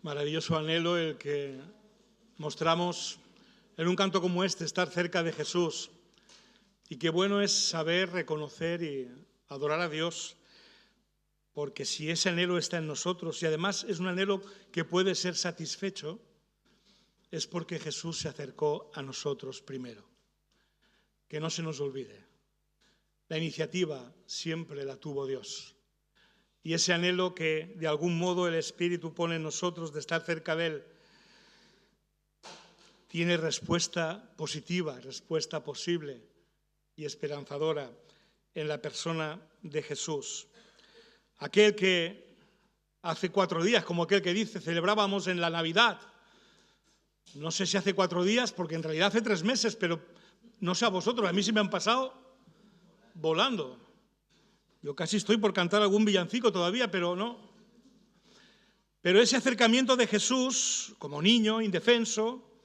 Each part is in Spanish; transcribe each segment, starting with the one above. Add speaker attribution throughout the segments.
Speaker 1: Maravilloso anhelo el que mostramos en un canto como este, estar cerca de Jesús. Y qué bueno es saber reconocer y adorar a Dios, porque si ese anhelo está en nosotros, y además es un anhelo que puede ser satisfecho, es porque Jesús se acercó a nosotros primero. Que no se nos olvide. La iniciativa siempre la tuvo Dios. Y ese anhelo que de algún modo el Espíritu pone en nosotros de estar cerca de Él, tiene respuesta positiva, respuesta posible y esperanzadora en la persona de Jesús. Aquel que hace 4 días, como aquel que dice, celebrábamos en la Navidad. No sé si hace 4 días, porque en realidad hace 3 meses, pero no sé a vosotros, a mí se me han pasado volando. Yo casi estoy por cantar algún villancico todavía, pero no. Pero ese acercamiento de Jesús, como niño, indefenso,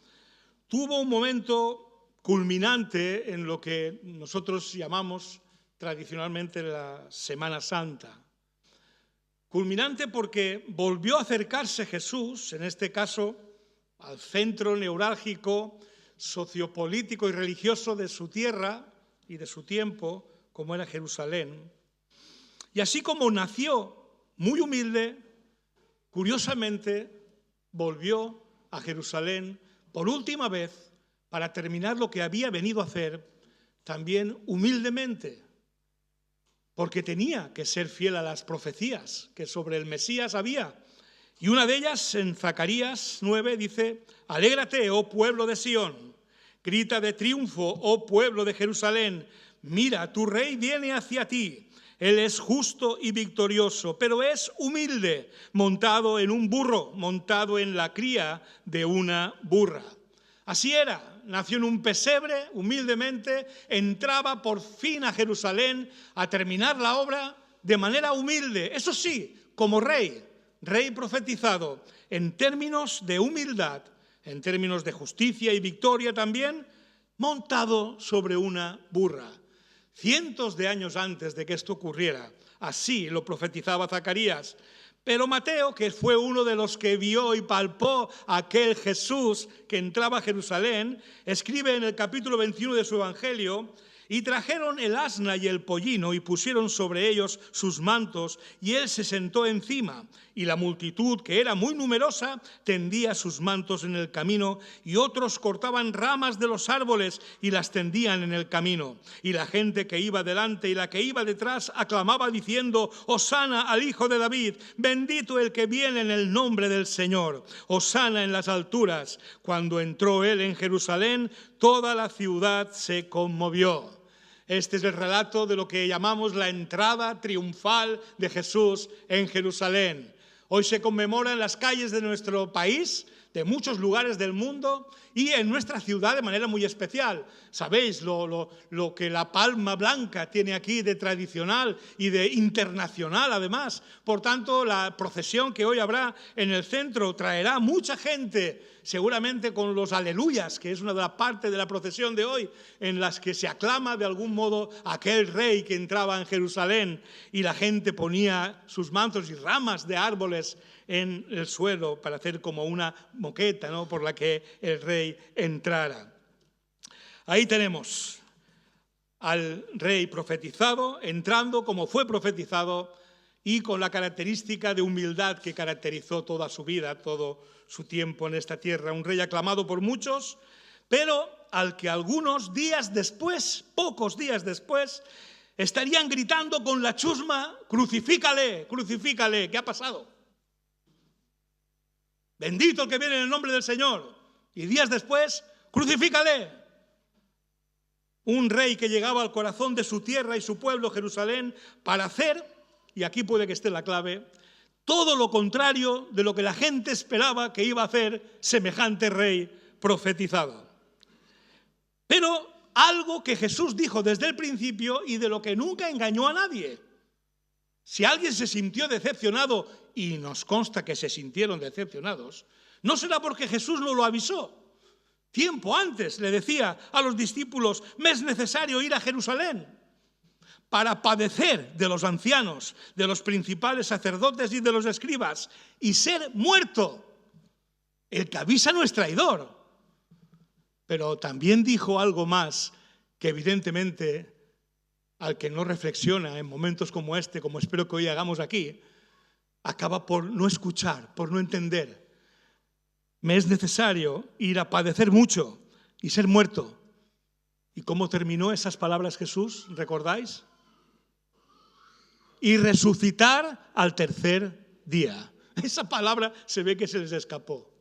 Speaker 1: tuvo un momento culminante en lo que nosotros llamamos tradicionalmente la Semana Santa. Culminante porque volvió a acercarse Jesús, en este caso, al centro neurálgico, sociopolítico y religioso de su tierra y de su tiempo, como era Jerusalén. Y así como nació muy humilde, curiosamente volvió a Jerusalén por última vez para terminar lo que había venido a hacer también humildemente, porque tenía que ser fiel a las profecías que sobre el Mesías había. Y una de ellas, en Zacarías 9, dice: «Alégrate, oh pueblo de Sión, grita de triunfo, oh pueblo de Jerusalén, mira, tu rey viene hacia ti». Él es justo y victorioso, pero es humilde, montado en un burro, montado en la cría de una burra. Así era, nació en un pesebre, humildemente, entraba por fin a Jerusalén a terminar la obra de manera humilde. Eso sí, como rey profetizado, en términos de humildad, en términos de justicia y victoria también, montado sobre una burra. Cientos de años antes de que esto ocurriera, así lo profetizaba Zacarías. Pero Mateo, que fue uno de los que vio y palpó a aquel Jesús que entraba a Jerusalén, escribe en el capítulo 21 de su Evangelio: «Y trajeron el asna y el pollino y pusieron sobre ellos sus mantos, y él se sentó encima. Y la multitud, que era muy numerosa, tendía sus mantos en el camino, y otros cortaban ramas de los árboles y las tendían en el camino. Y la gente que iba delante y la que iba detrás aclamaba diciendo: Hosana al Hijo de David, bendito el que viene en el nombre del Señor, Hosana en las alturas». Cuando entró él en Jerusalén, toda la ciudad se conmovió. Este es el relato de lo que llamamos la entrada triunfal de Jesús en Jerusalén. Hoy se conmemora en las calles de nuestro país, de muchos lugares del mundo, y en nuestra ciudad de manera muy especial. Sabéis lo que la Palma Blanca tiene aquí de tradicional y de internacional además. Por tanto, la procesión que hoy habrá en el centro traerá mucha gente, seguramente con los aleluyas, que es una de las partes de la procesión de hoy, en las que se aclama de algún modo a aquel rey que entraba en Jerusalén, y la gente ponía sus mantos y ramas de árboles en el suelo para hacer como una moqueta, ¿no?, por la que el rey entrara. Ahí tenemos al rey profetizado, entrando como fue profetizado y con la característica de humildad que caracterizó toda su vida, todo su tiempo en esta tierra. Un rey aclamado por muchos, pero al que algunos días después, pocos días después, estarían gritando con la chusma: «Crucifícale, crucifícale». ¿Qué ha pasado? Bendito el que viene en el nombre del Señor. Y días después, crucifícale. Un rey que llegaba al corazón de su tierra y su pueblo, Jerusalén, para hacer, y aquí puede que esté la clave, todo lo contrario de lo que la gente esperaba que iba a hacer semejante rey profetizado. Pero algo que Jesús dijo desde el principio y de lo que nunca engañó a nadie. Si alguien se sintió decepcionado, y nos consta que se sintieron decepcionados, no será porque Jesús no lo avisó. Tiempo antes le decía a los discípulos: me es necesario ir a Jerusalén para padecer de los ancianos, de los principales sacerdotes y de los escribas, y ser muerto El que avisa no es traidor. Pero también dijo algo más que evidentemente al que no reflexiona en momentos como este, como espero que hoy hagamos aquí, acaba por no escuchar, por no entender. Me es necesario ir a padecer mucho y ser muerto. ¿Y cómo terminó esas palabras Jesús? ¿Recordáis? Y resucitar al tercer día. Esa palabra se ve que se les escapó.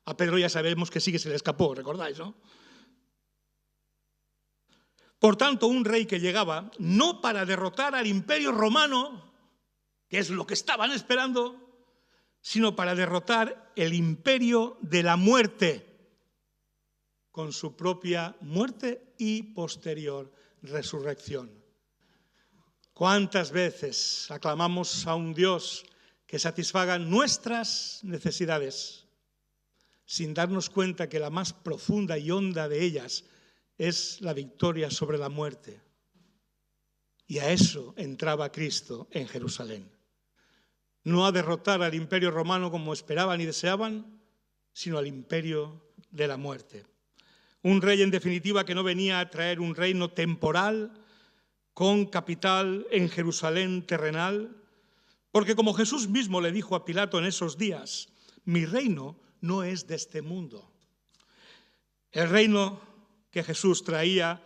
Speaker 1: A Pedro ya sabemos que sí que se le escapó, ¿recordáis, no? Por tanto, un rey que llegaba no para derrotar al imperio romano, que es lo que estaban esperando, sino para derrotar el imperio de la muerte, con su propia muerte y posterior resurrección. ¿Cuántas veces aclamamos a un Dios que satisfaga nuestras necesidades, sin darnos cuenta que la más profunda y honda de ellas es la victoria sobre la muerte? Y a eso entraba Cristo en Jerusalén. No a derrotar al imperio romano como esperaban y deseaban, sino al imperio de la muerte. Un rey, en definitiva, que no venía a traer un reino temporal con capital en Jerusalén terrenal, porque como Jesús mismo le dijo a Pilato en esos días, mi reino no es de este mundo. El reino que Jesús traía,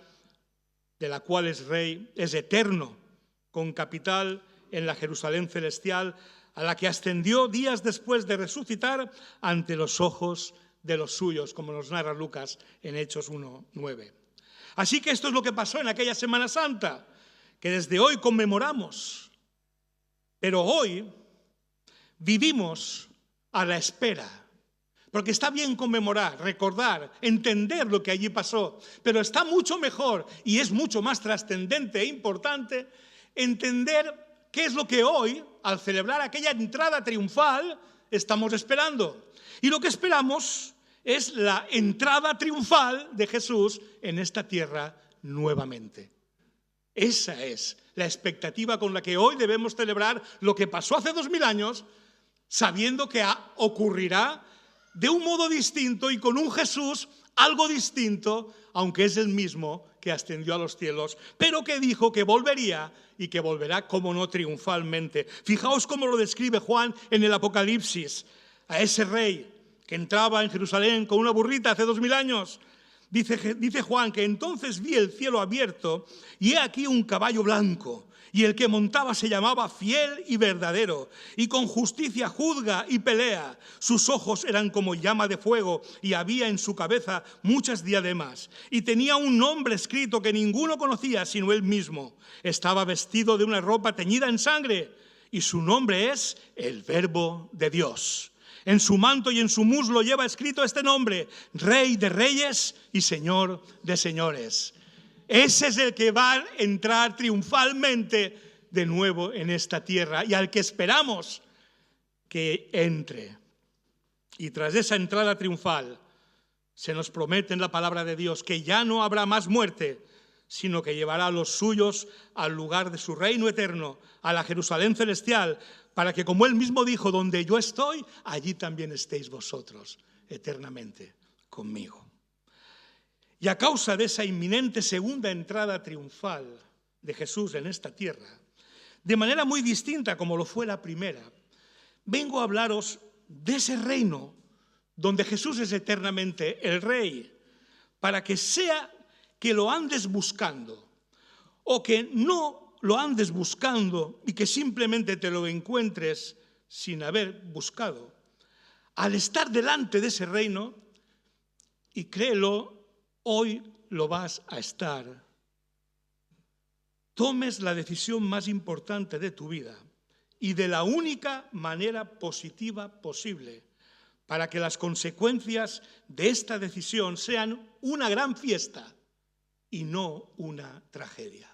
Speaker 1: de la cual es rey, es eterno, con capital en la Jerusalén celestial, a la que ascendió días después de resucitar ante los ojos de los suyos, como nos narra Lucas en Hechos 1:9. Así que esto es lo que pasó en aquella Semana Santa, que desde hoy conmemoramos, pero hoy vivimos a la espera. Porque está bien conmemorar, recordar, entender lo que allí pasó, pero está mucho mejor y es mucho más trascendente e importante entender qué es lo que hoy, al celebrar aquella entrada triunfal, estamos esperando. Y lo que esperamos es la entrada triunfal de Jesús en esta tierra nuevamente. Esa es la expectativa con la que hoy debemos celebrar lo que pasó hace 2000 años, sabiendo que ocurrirá de un modo distinto y con un Jesús algo distinto, aunque es el mismo que ascendió a los cielos, pero que dijo que volvería y que volverá, como no, triunfalmente. Fijaos cómo lo describe Juan en el Apocalipsis, a ese rey que entraba en Jerusalén con una burrita hace 2000 años. Dice Juan que entonces vi el cielo abierto y he aquí un caballo blanco, y el que montaba se llamaba Fiel y Verdadero, y con justicia juzga y pelea. Sus ojos eran como llama de fuego, y había en su cabeza muchas diademas. Y tenía un nombre escrito que ninguno conocía sino él mismo. Estaba vestido de una ropa teñida en sangre, y su nombre es el Verbo de Dios. En su manto y en su muslo lleva escrito este nombre: Rey de Reyes y Señor de Señores. Ese es el que va a entrar triunfalmente de nuevo en esta tierra y al que esperamos que entre. Y tras esa entrada triunfal se nos promete en la palabra de Dios que ya no habrá más muerte, sino que llevará a los suyos al lugar de su reino eterno, a la Jerusalén celestial, para que, como él mismo dijo, donde yo estoy, allí también estéis vosotros eternamente conmigo. Y a causa de esa inminente segunda entrada triunfal de Jesús en esta tierra, de manera muy distinta como lo fue la primera, vengo a hablaros de ese reino donde Jesús es eternamente el Rey, para que sea que lo andes buscando o que no lo andes buscando y que simplemente te lo encuentres sin haber buscado. Al estar delante de ese reino, y créelo, hoy lo vas a estar, tomes la decisión más importante de tu vida y de la única manera positiva posible para que las consecuencias de esta decisión sean una gran fiesta y no una tragedia.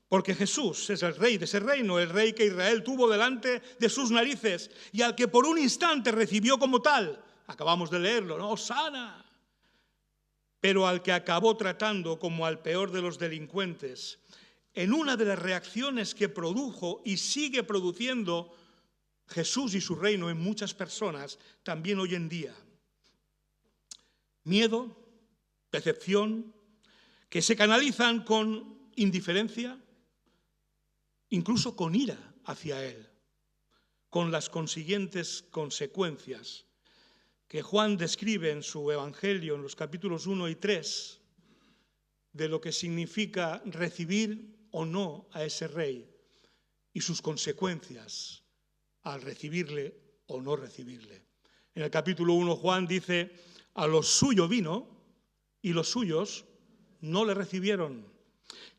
Speaker 1: Porque Jesús es el rey de ese reino, el rey que Israel tuvo delante de sus narices y al que por un instante recibió como tal. Acabamos de leerlo, ¿no? ¡Hosana! Pero al que acabó tratando como al peor de los delincuentes, en una de las reacciones que produjo y sigue produciendo Jesús y su reino en muchas personas también hoy en día. Miedo, decepción, que se canalizan con indiferencia, incluso con ira hacia Él, con las consiguientes consecuencias que Juan describe en su Evangelio, en los capítulos 1 y 3, de lo que significa recibir o no a ese rey y sus consecuencias al recibirle o no recibirle. En el capítulo 1 Juan dice: a los suyos vino y los suyos no le recibieron.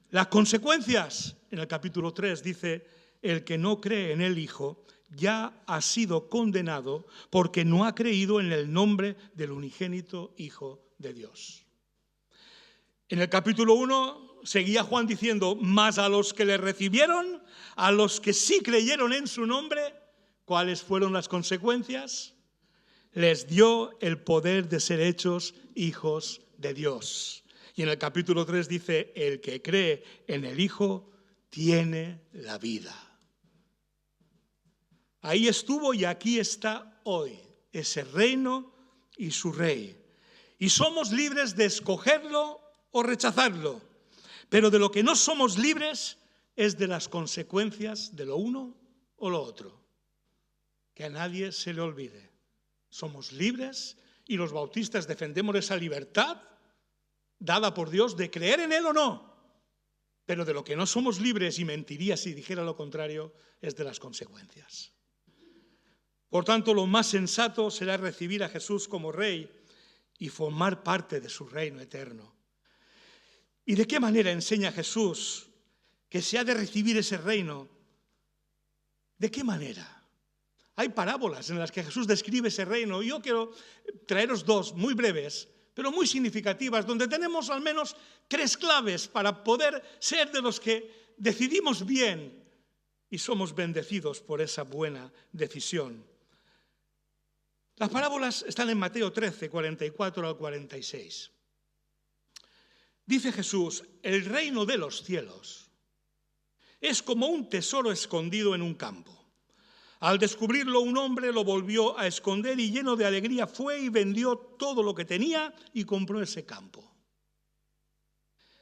Speaker 1: Las consecuencias, en el capítulo 3 dice: el que no cree en el Hijo ya ha sido condenado porque no ha creído en el nombre del unigénito Hijo de Dios. En el capítulo 1 seguía Juan diciendo: mas a los que le recibieron, a los que sí creyeron en su nombre, ¿cuáles fueron las consecuencias? Les dio el poder de ser hechos hijos de Dios. Y en el capítulo 3 dice: el que cree en el Hijo tiene la vida. Ahí estuvo y aquí está hoy ese reino y su rey. Y somos libres de escogerlo o rechazarlo. Pero de lo que no somos libres es de las consecuencias de lo uno o lo otro. Que a nadie se le olvide. Somos libres y los bautistas defendemos esa libertad dada por Dios de creer en Él o no. Pero de lo que no somos libres, y mentiría si dijera lo contrario, es de las consecuencias. Por tanto, lo más sensato será recibir a Jesús como Rey y formar parte de su reino eterno. ¿Y de qué manera enseña Jesús que se ha de recibir ese reino? ¿De qué manera? Hay parábolas en las que Jesús describe ese reino. Yo quiero traeros dos muy breves, pero muy significativas, donde tenemos al menos 3 claves para poder ser de los que decidimos bien y somos bendecidos por esa buena decisión. Las parábolas están en Mateo 13, 44 al 46. Dice Jesús: el reino de los cielos es como un tesoro escondido en un campo. Al descubrirlo, un hombre lo volvió a esconder y lleno de alegría fue y vendió todo lo que tenía y compró ese campo.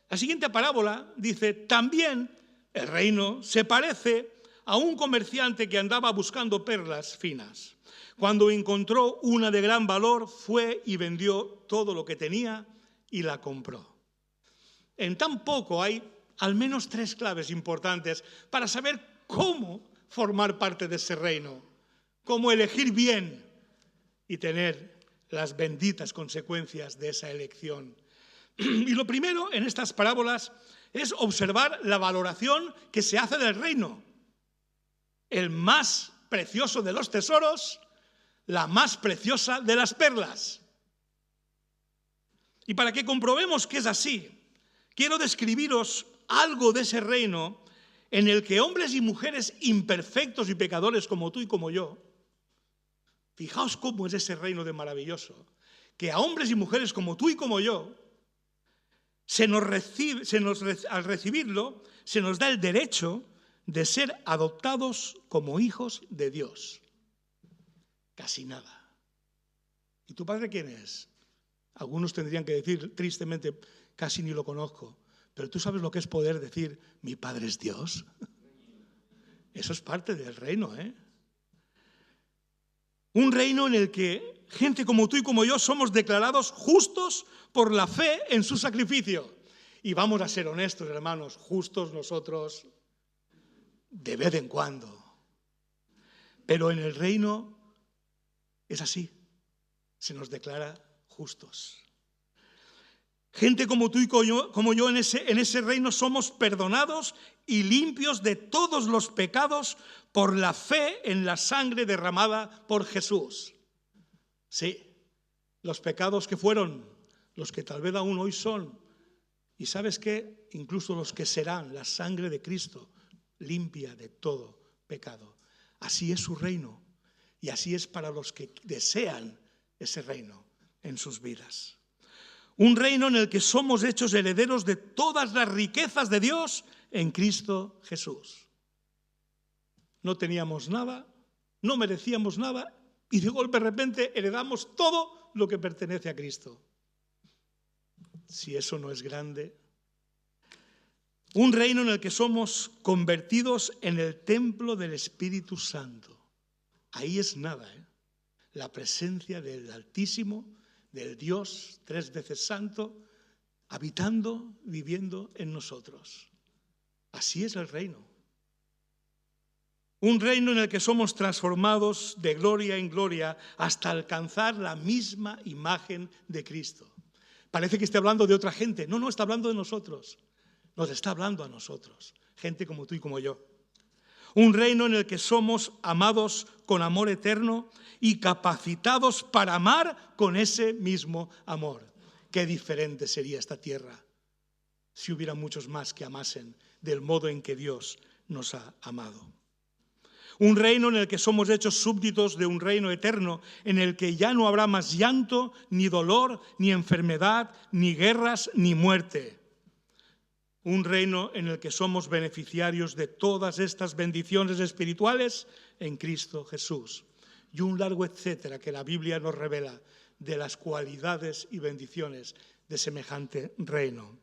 Speaker 1: La siguiente parábola dice: también el reino se parece a un comerciante que andaba buscando perlas finas. Cuando encontró una de gran valor, fue y vendió todo lo que tenía y la compró. En tan poco hay al menos 3 claves importantes para saber cómo formar parte de ese reino, cómo elegir bien y tener las benditas consecuencias de esa elección. Y lo primero en estas parábolas es observar la valoración que se hace del reino. El más precioso de los tesoros, la más preciosa de las perlas. Y para que comprobemos que es así, quiero describiros algo de ese reino en el que hombres y mujeres imperfectos y pecadores como tú y como yo, fijaos cómo es ese reino de maravilloso, que a hombres y mujeres como tú y como yo, al recibirlo, se nos da el derecho de ser adoptados como hijos de Dios. Casi nada. ¿Y tu padre quién es? Algunos tendrían que decir tristemente: casi ni lo conozco. Pero tú sabes lo que es poder decir: mi Padre es Dios. Eso es parte del reino, ¿eh? Un reino en el que gente como tú y como yo somos declarados justos por la fe en su sacrificio. Y vamos a ser honestos, hermanos, justos nosotros de vez en cuando. Pero en el reino es así, se nos declara justos. Gente como tú y como yo en ese reino somos perdonados y limpios de todos los pecados por la fe en la sangre derramada por Jesús. Sí, los pecados que fueron, los que tal vez aún hoy son, y ¿sabes qué? Incluso los que serán, la sangre de Cristo limpia de todo pecado. Así es su reino y así es para los que desean ese reino en sus vidas. Un reino en el que somos hechos herederos de todas las riquezas de Dios en Cristo Jesús. No teníamos nada no merecíamos nada y de golpe de repente heredamos todo lo que pertenece a Cristo. Si eso no es grande. Un reino en el que somos convertidos en el templo del Espíritu Santo. Ahí es nada, ¿eh? La presencia del Altísimo, del Dios 3 veces santo, habitando, viviendo en nosotros. Así es el reino. Un reino en el que somos transformados de gloria en gloria hasta alcanzar la misma imagen de Cristo. Parece que esté hablando de otra gente. No, está hablando de nosotros. Nos está hablando a nosotros, gente como tú y como yo. Un reino en el que somos amados con amor eterno y capacitados para amar con ese mismo amor. Qué diferente sería esta tierra si hubiera muchos más que amasen del modo en que Dios nos ha amado. Un reino en el que somos hechos súbditos de un reino eterno, en el que ya no habrá más llanto, ni dolor, ni enfermedad, ni guerras, ni muerte. Un reino en el que somos beneficiarios de todas estas bendiciones espirituales en Cristo Jesús. Y un largo etcétera que la Biblia nos revela de las cualidades y bendiciones de semejante reino.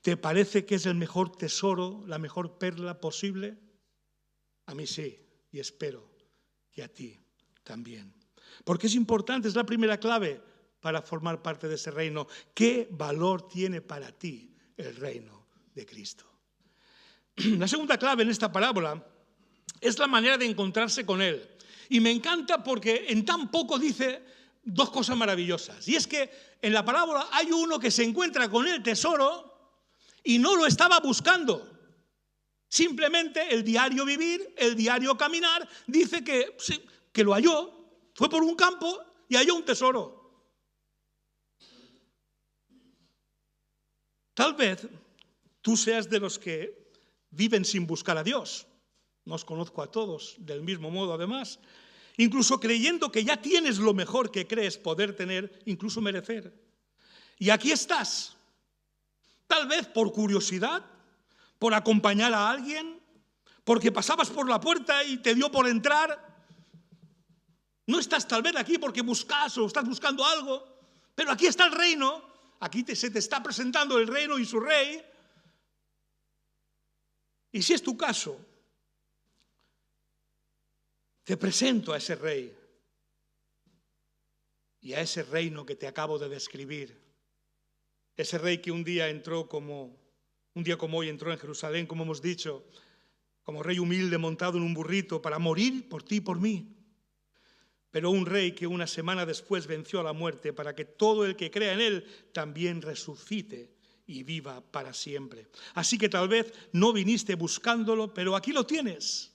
Speaker 1: ¿Te parece que es el mejor tesoro, la mejor perla posible? A mí sí, y espero que a ti también. Porque es importante, es la primera clave para formar parte de ese reino. ¿Qué valor tiene para ti el reino de Cristo? La segunda clave en esta parábola es la manera de encontrarse con Él. Y me encanta porque en tan poco dice dos cosas maravillosas. Y es que en la parábola hay uno que se encuentra con el tesoro y no lo estaba buscando. Simplemente el diario vivir, el diario caminar, dice que lo halló, fue por un campo y halló un tesoro. Tal vez tú seas de los que viven sin buscar a Dios. No os conozco a todos del mismo modo, además. Incluso creyendo que ya tienes lo mejor que crees poder tener, incluso merecer. Y aquí estás. Tal vez por curiosidad, por acompañar a alguien, porque pasabas por la puerta y te dio por entrar. No estás tal vez aquí porque buscas o estás buscando algo, pero aquí está el reino, aquí se te está presentando el reino y su rey. Y si es tu caso, te presento a ese rey y a ese reino que te acabo de describir. Ese rey que un día como hoy entró en Jerusalén, como hemos dicho, como rey humilde montado en un burrito para morir por ti y por mí. Pero un rey que una semana después venció a la muerte para que todo el que crea en él también resucite y viva para siempre. Así que tal vez no viniste buscándolo, pero aquí lo tienes.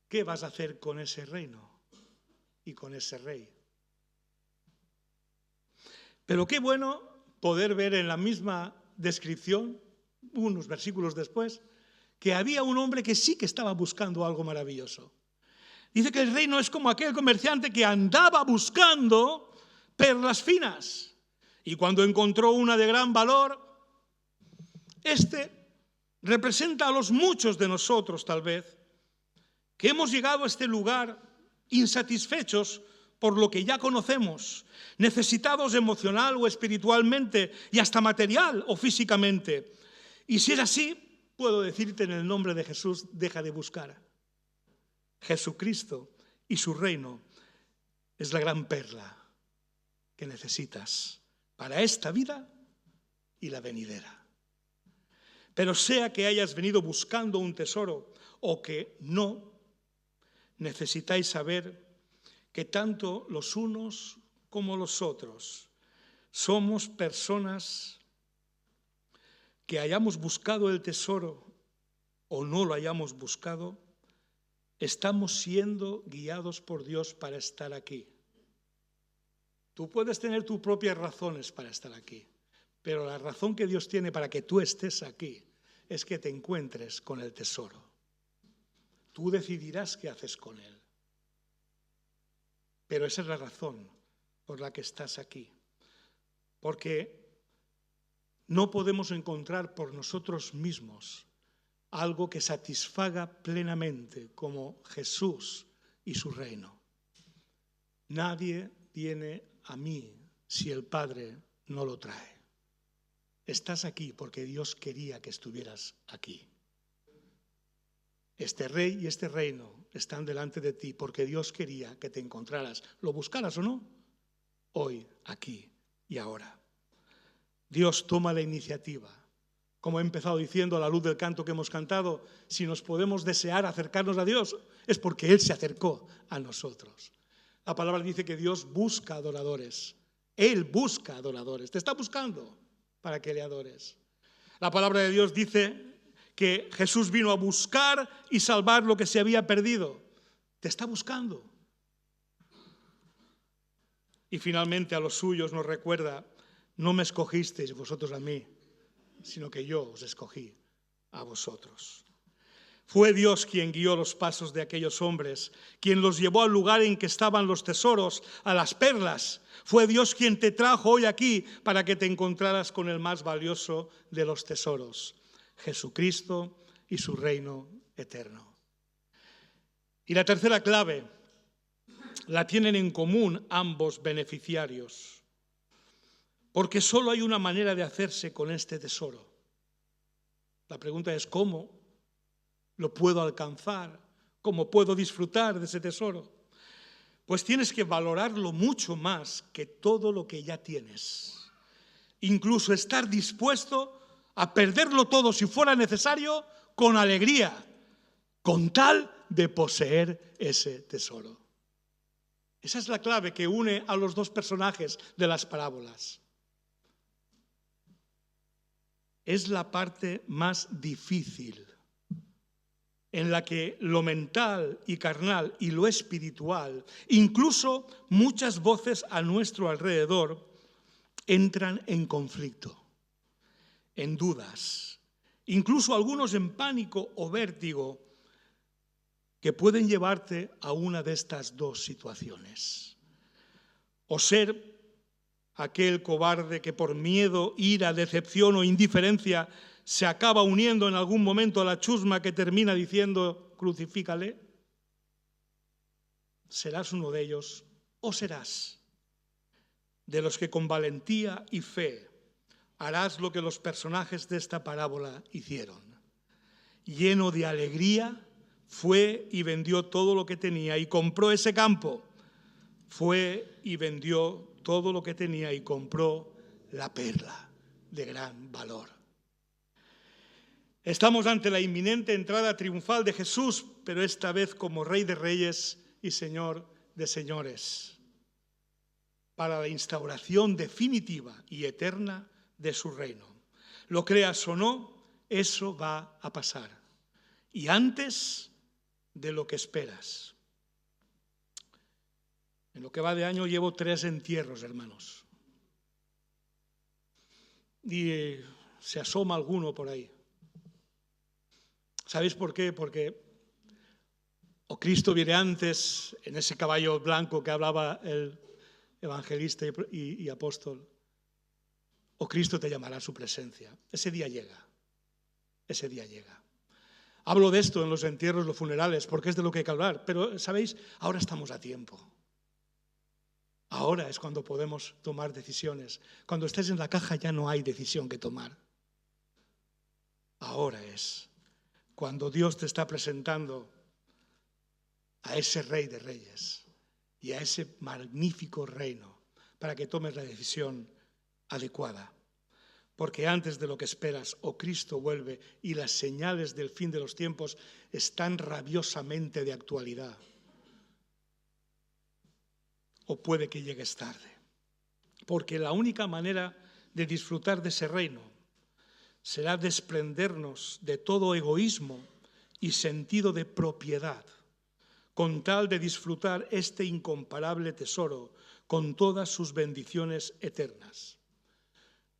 Speaker 1: ¿Qué vas a hacer con ese reino y con ese rey? Pero qué bueno poder ver en la misma descripción, unos versículos después, que había un hombre que sí que estaba buscando algo maravilloso. Dice que el reino es como aquel comerciante que andaba buscando perlas finas. Y cuando encontró una de gran valor, representa a los muchos de nosotros, tal vez, que hemos llegado a este lugar insatisfechos por lo que ya conocemos, necesitados emocional o espiritualmente y hasta material o físicamente. Y si es así, puedo decirte en el nombre de Jesús, deja de buscar. Jesucristo y su reino es la gran perla que necesitas para esta vida y la venidera. Pero sea que hayas venido buscando un tesoro o que no, necesitáis saber que tanto los unos como los otros somos personas que hayamos buscado el tesoro o no lo hayamos buscado, estamos siendo guiados por Dios para estar aquí. Tú puedes tener tus propias razones para estar aquí, pero la razón que Dios tiene para que tú estés aquí es que te encuentres con el tesoro. Tú decidirás qué haces con él. Pero esa es la razón por la que estás aquí. Porque no podemos encontrar por nosotros mismos algo que satisfaga plenamente como Jesús y su reino. Nadie viene a mí si el Padre no lo trae. Estás aquí porque Dios quería que estuvieras aquí. Este rey y este reino están delante de ti porque Dios quería que te encontraras, lo buscaras o no, hoy, aquí y ahora. Dios toma la iniciativa. Como he empezado diciendo a la luz del canto que hemos cantado, si nos podemos desear acercarnos a Dios, es porque Él se acercó a nosotros. La palabra dice que Dios busca adoradores. Él busca adoradores. Te está buscando para que le adores. La palabra de Dios dice que Jesús vino a buscar y salvar lo que se había perdido. Te está buscando. Y finalmente a los suyos nos recuerda: no me escogisteis vosotros a mí, sino que yo os escogí a vosotros. Fue Dios quien guió los pasos de aquellos hombres, quien los llevó al lugar en que estaban los tesoros, a las perlas. Fue Dios quien te trajo hoy aquí para que te encontraras con el más valioso de los tesoros, Jesucristo y su reino eterno. Y la tercera clave la tienen en común ambos beneficiarios, porque solo hay una manera de hacerse con este tesoro. La pregunta es: ¿cómo lo puedo alcanzar? ¿Cómo puedo disfrutar de ese tesoro? Pues tienes que valorarlo mucho más que todo lo que ya tienes. Incluso estar dispuesto a perderlo todo si fuera necesario, con alegría, con tal de poseer ese tesoro. Esa es la clave que une a los dos personajes de las parábolas. Es la parte más difícil, en la que lo mental y carnal y lo espiritual, incluso muchas voces a nuestro alrededor, entran en conflicto, en dudas, incluso algunos en pánico o vértigo, que pueden llevarte a una de estas dos situaciones. O ser aquel cobarde que por miedo, ira, decepción o indiferencia se acaba uniendo en algún momento a la chusma que termina diciendo: crucifícale. ¿Serás uno de ellos o serás de los que con valentía y fe harás lo que los personajes de esta parábola hicieron? Lleno de alegría, fue y vendió todo lo que tenía y compró ese campo. Fue y vendió todo lo que tenía y compró la perla de gran valor. Estamos ante la inminente entrada triunfal de Jesús, pero esta vez como Rey de Reyes y Señor de Señores, para la instauración definitiva y eterna de su reino. Lo creas o no, eso va a pasar. Y antes de lo que esperas. En lo que va de año llevo 3 entierros, hermanos. Y se asoma alguno por ahí. ¿Sabéis por qué? Porque o Cristo viene antes, en ese caballo blanco que hablaba el evangelista y apóstol, o Cristo te llamará a su presencia. Ese día llega. Ese día llega. Hablo de esto en los entierros, los funerales, porque es de lo que hay que hablar. Pero, ¿sabéis? Ahora estamos a tiempo. Ahora es cuando podemos tomar decisiones. Cuando estés en la caja ya no hay decisión que tomar. Ahora es cuando Dios te está presentando a ese Rey de Reyes y a ese magnífico reino para que tomes la decisión adecuada. Porque antes de lo que esperas, o Cristo vuelve y las señales del fin de los tiempos están rabiosamente de actualidad. O puede que llegues tarde. Porque la única manera de disfrutar de ese reino será desprendernos de todo egoísmo y sentido de propiedad, con tal de disfrutar este incomparable tesoro con todas sus bendiciones eternas.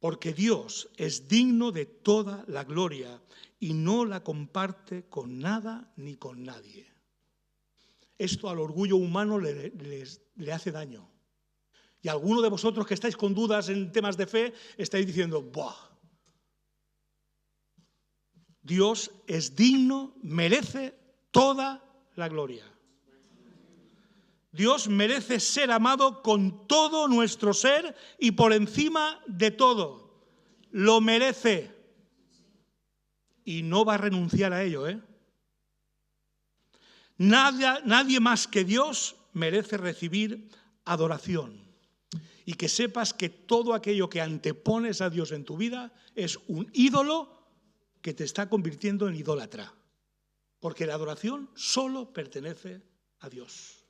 Speaker 1: Porque Dios es digno de toda la gloria y no la comparte con nada ni con nadie. Esto al orgullo humano le hace daño. Y alguno de vosotros que estáis con dudas en temas de fe, estáis diciendo: ¡buah! Dios es digno, merece toda la gloria. Dios merece ser amado con todo nuestro ser y por encima de todo. Lo merece. Y no va a renunciar a ello, ¿eh? Nadie más que Dios merece recibir adoración. Y que sepas que todo aquello que antepones a Dios en tu vida es un ídolo que te está convirtiendo en idólatra. Porque la adoración solo pertenece a Dios.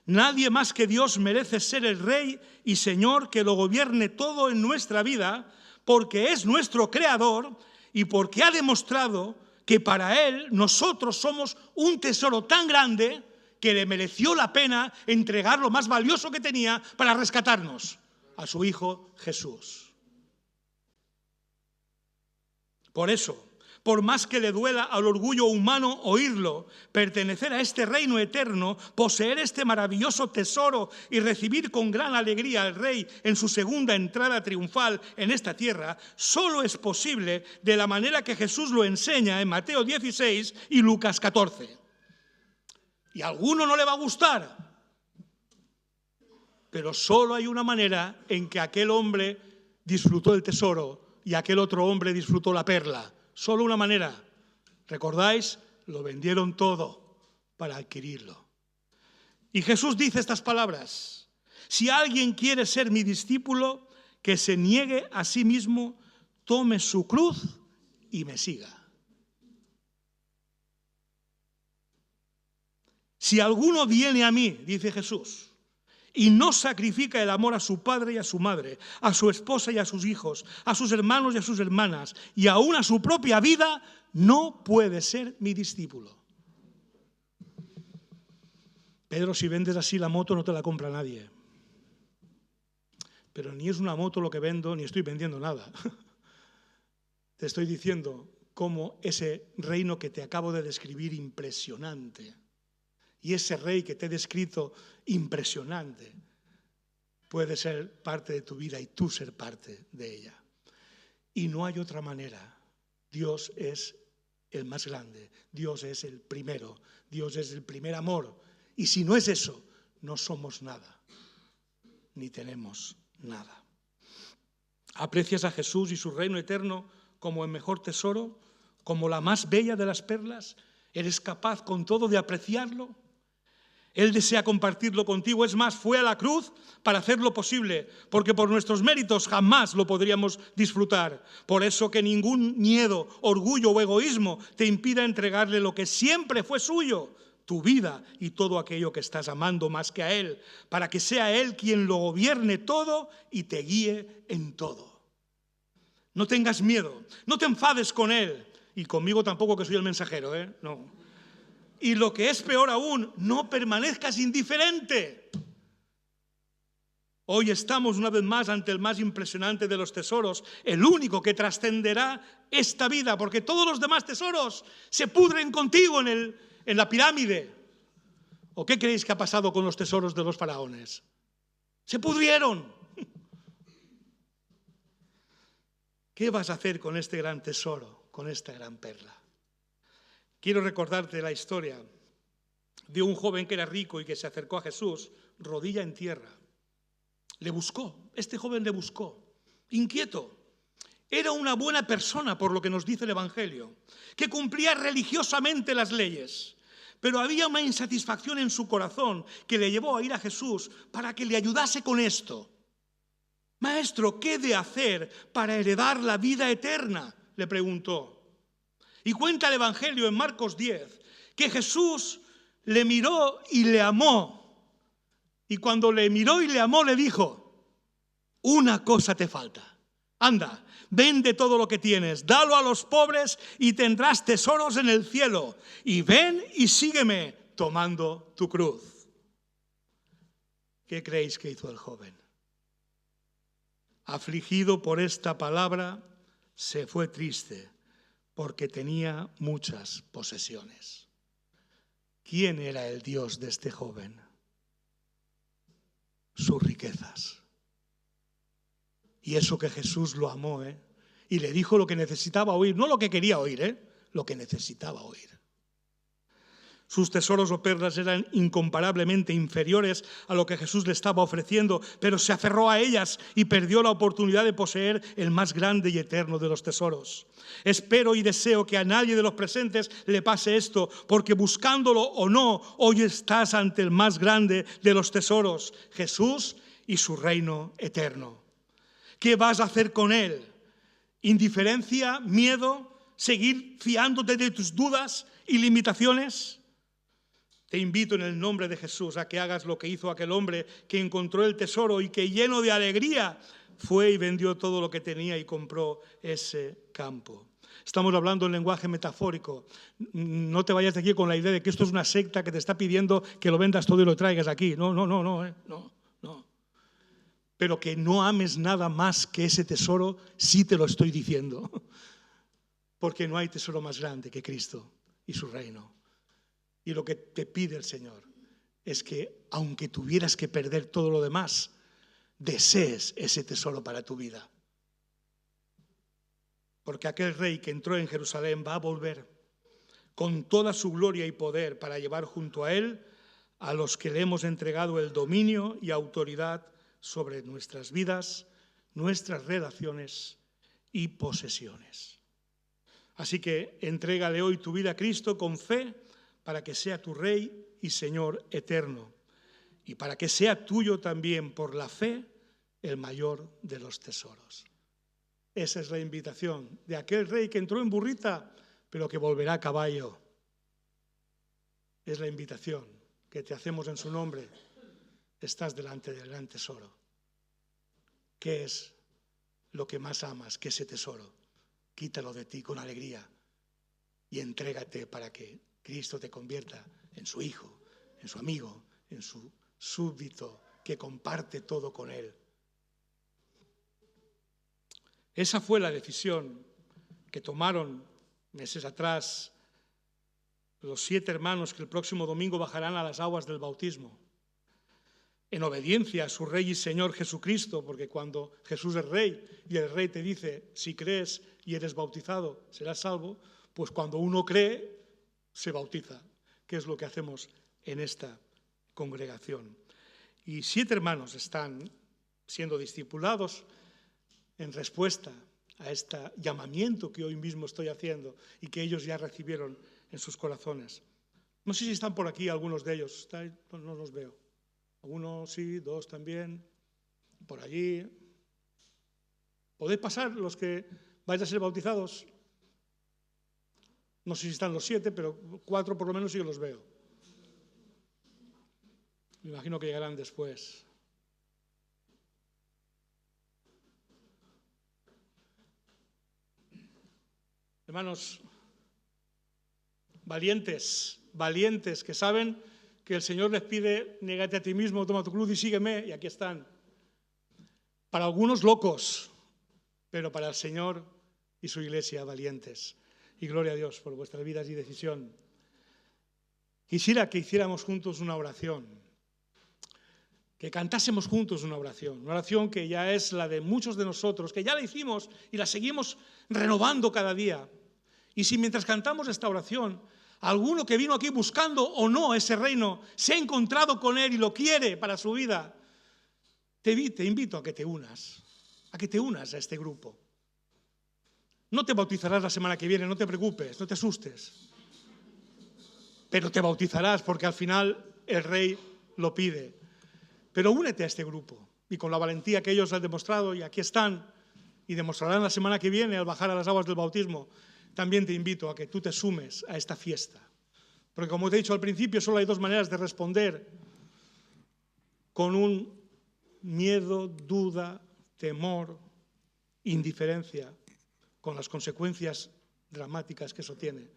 Speaker 1: Nadie más que Dios merece ser el Rey y Señor que lo gobierne todo en nuestra vida, porque es nuestro Creador y porque ha demostrado que para Él nosotros somos un tesoro tan grande que le mereció la pena entregar lo más valioso que tenía para rescatarnos, a su Hijo Jesús. Por eso, por más que le duela al orgullo humano oírlo, pertenecer a este reino eterno, poseer este maravilloso tesoro y recibir con gran alegría al Rey en su segunda entrada triunfal en esta tierra, solo es posible de la manera que Jesús lo enseña en Mateo 16 y Lucas 14. Y a alguno no le va a gustar, pero solo hay una manera en que aquel hombre disfrutó el tesoro y aquel otro hombre disfrutó la perla. Solo una manera. ¿Recordáis? Lo vendieron todo para adquirirlo. Y Jesús dice estas palabras: si alguien quiere ser mi discípulo, que se niegue a sí mismo, tome su cruz y me siga. Si alguno viene a mí, dice Jesús, y no sacrifica el amor a su padre y a su madre, a su esposa y a sus hijos, a sus hermanos y a sus hermanas, y aún a su propia vida, no puede ser mi discípulo. Pedro, si vendes así la moto no te la compra nadie. Pero ni es una moto lo que vendo, ni estoy vendiendo nada. Te estoy diciendo cómo ese reino que te acabo de describir, impresionante, y ese rey que te he descrito, impresionante, puede ser parte de tu vida y tú ser parte de ella. Y no hay otra manera. Dios es el más grande, Dios es el primero, Dios es el primer amor. Y si no es eso, no somos nada, ni tenemos nada. ¿Aprecias a Jesús y su reino eterno como el mejor tesoro, como la más bella de las perlas? ¿Eres capaz con todo de apreciarlo? Él desea compartirlo contigo, es más, fue a la cruz para hacerlo posible, porque por nuestros méritos jamás lo podríamos disfrutar. Por eso que ningún miedo, orgullo o egoísmo te impida entregarle lo que siempre fue suyo, tu vida y todo aquello que estás amando más que a Él, para que sea Él quien lo gobierne todo y te guíe en todo. No tengas miedo, no te enfades con Él, y conmigo tampoco, que soy el mensajero, no. Y lo que es peor aún, no permanezcas indiferente. Hoy estamos una vez más ante el más impresionante de los tesoros, el único que trascenderá esta vida, porque todos los demás tesoros se pudren contigo en la pirámide. ¿O qué creéis que ha pasado con los tesoros de los faraones? Se pudrieron. ¿Qué vas a hacer con este gran tesoro, con esta gran perla? Quiero recordarte la historia de un joven que era rico y que se acercó a Jesús, rodilla en tierra. Le buscó, este joven le buscó, inquieto. Era una buena persona, por lo que nos dice el Evangelio, que cumplía religiosamente las leyes, pero había una insatisfacción en su corazón que le llevó a ir a Jesús para que le ayudase con esto. Maestro, ¿qué he de hacer para heredar la vida eterna?, le preguntó. Y cuenta el Evangelio en Marcos 10 que Jesús le miró y le amó. Y cuando le miró y le amó, le dijo: una cosa te falta. Anda, vende todo lo que tienes, dalo a los pobres y tendrás tesoros en el cielo. Y ven y sígueme tomando tu cruz. ¿Qué creéis que hizo el joven? Afligido por esta palabra, se fue triste, porque tenía muchas posesiones. ¿Quién era el Dios de este joven? Sus riquezas. Y eso que Jesús lo amó, y le dijo lo que necesitaba oír, no lo que quería oír, lo que necesitaba oír. Sus tesoros o perlas eran incomparablemente inferiores a lo que Jesús le estaba ofreciendo, pero se aferró a ellas y perdió la oportunidad de poseer el más grande y eterno de los tesoros. Espero y deseo que a nadie de los presentes le pase esto, porque buscándolo o no, hoy estás ante el más grande de los tesoros, Jesús y su reino eterno. ¿Qué vas a hacer con él? ¿Indiferencia? ¿Miedo? ¿Seguir fiándote de tus dudas y limitaciones? Te invito en el nombre de Jesús a que hagas lo que hizo aquel hombre que encontró el tesoro y que lleno de alegría fue y vendió todo lo que tenía y compró ese campo. Estamos hablando en lenguaje metafórico. No te vayas de aquí con la idea de que esto es una secta que te está pidiendo que lo vendas todo y lo traigas aquí. No. Pero que no ames nada más que ese tesoro, sí te lo estoy diciendo. Porque no hay tesoro más grande que Cristo y su reino. Y lo que te pide el Señor es que, aunque tuvieras que perder todo lo demás, desees ese tesoro para tu vida. Porque aquel rey que entró en Jerusalén va a volver con toda su gloria y poder para llevar junto a él a los que le hemos entregado el dominio y autoridad sobre nuestras vidas, nuestras relaciones y posesiones. Así que entrégale hoy tu vida a Cristo con fe, para que sea tu Rey y Señor eterno, y para que sea tuyo también por la fe el mayor de los tesoros. Esa es la invitación de aquel rey que entró en burrita, pero que volverá a caballo. Es la invitación que te hacemos en su nombre. Estás delante del gran tesoro. ¿Qué es lo que más amas que ese tesoro? Quítalo de ti con alegría y entrégate para que Cristo te convierta en su hijo, en su amigo, en su súbdito que comparte todo con él. Esa fue la decisión que tomaron meses atrás los 7 hermanos que el próximo domingo bajarán a las aguas del bautismo. En obediencia a su Rey y Señor Jesucristo, porque cuando Jesús es Rey y el Rey te dice, si crees y eres bautizado, serás salvo, pues cuando uno cree, se bautiza, que es lo que hacemos en esta congregación. Y 7 hermanos están siendo discipulados en respuesta a este llamamiento que hoy mismo estoy haciendo y que ellos ya recibieron en sus corazones. No sé si están por aquí algunos de ellos, no los veo. Algunos sí, 2 también, por allí. ¿Podéis pasar los que vais a ser bautizados? No sé si están los 7, pero 4 por lo menos sí que los veo. Me imagino que llegarán después. Hermanos, valientes que saben que el Señor les pide, négate a ti mismo, toma tu cruz y sígueme, y aquí están. Para algunos locos, pero para el Señor y su iglesia valientes. Y gloria a Dios por vuestras vidas y decisión. Quisiera que hiciéramos juntos una oración, que cantásemos juntos una oración que ya es la de muchos de nosotros, que ya la hicimos y la seguimos renovando cada día. Y si mientras cantamos esta oración, alguno que vino aquí buscando o no ese reino, se ha encontrado con él y lo quiere para su vida, te invito a que te unas a este grupo. No te bautizarás la semana que viene, no te preocupes, no te asustes. Pero te bautizarás porque al final el Rey lo pide. Pero únete a este grupo y con la valentía que ellos han demostrado, y aquí están, y demostrarán la semana que viene al bajar a las aguas del bautismo, también te invito a que tú te sumes a esta fiesta. Porque como te he dicho al principio, solo hay 2 maneras de responder: con un miedo, duda, temor, indiferencia, con las consecuencias dramáticas que eso tiene,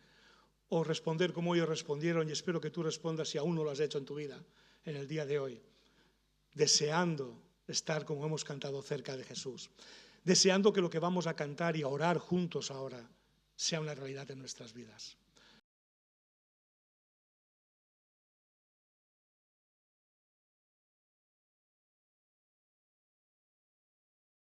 Speaker 1: o responder como ellos respondieron, y espero que tú respondas si aún no lo has hecho en tu vida, en el día de hoy, deseando estar, como hemos cantado, cerca de Jesús, deseando que lo que vamos a cantar y a orar juntos ahora sea una realidad en nuestras vidas.